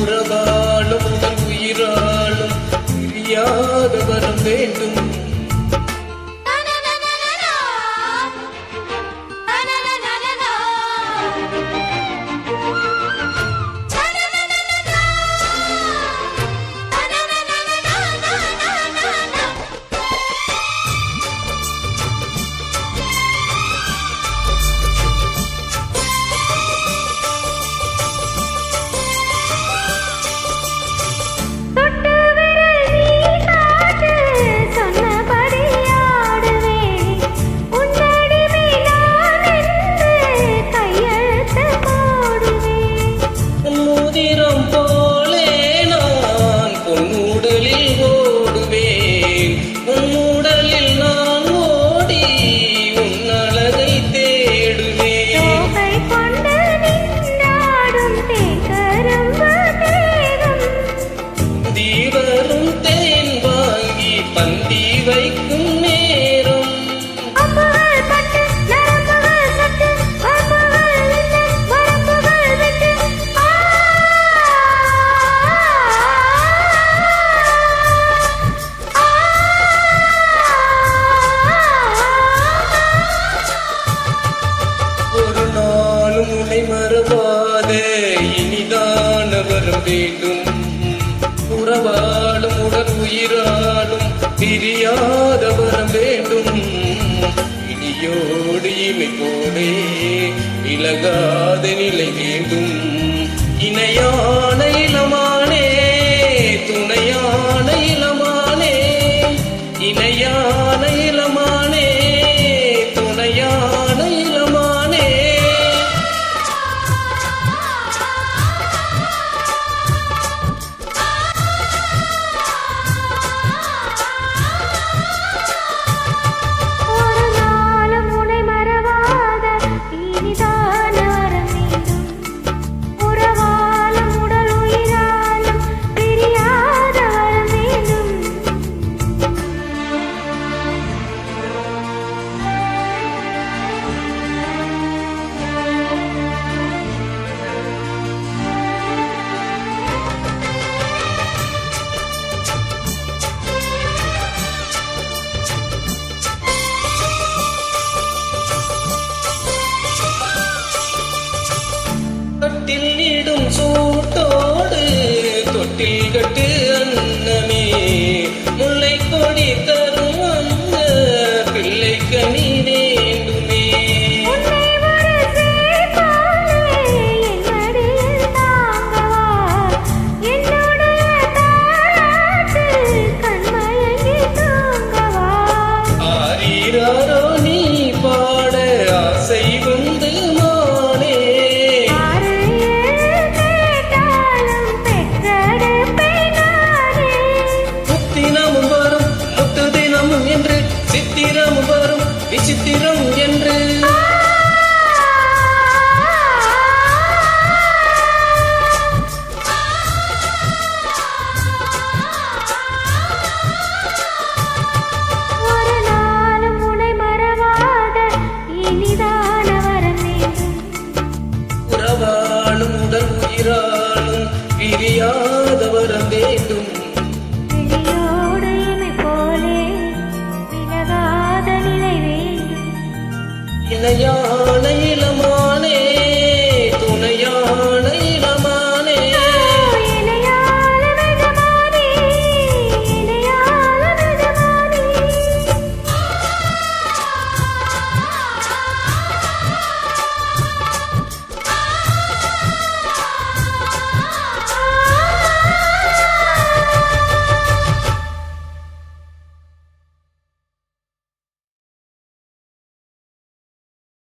உறவாலும் உடல் உயிராலும் பிரியாத வரம் வேண்டும். இனிதான வரம் வேண்டும். உறவாலும் உடல் உயிராலும் பிரியாத வரம் வேண்டும். இனியோடு இமைப்போடே விலகாத நிலை வேண்டும். இணையான இளமானே துணையான இளமானே இணையான இளமானே துணையான இளமானே. தொட்டிலிடும் சூட்டோடு தொட்டில் கட்டு அன்னமே முல்லை கொடி தரும் அந்த பிள்ளை கனி வேண்டுமே. ஆரீராரோ நீ பாட ஆசை வந்து சித்திரம் வரும் விசித்திரம் என்று ஒரு நாளும் உன்னை மறவாத இனிதான வரம் வேண்டும். உறவாலும் உடல் உயிராலும் பிரியாத வரம் வேண்டும். விழியோடு இமை போலே விலகாத நிலை வேண்டும். இணையான இளமா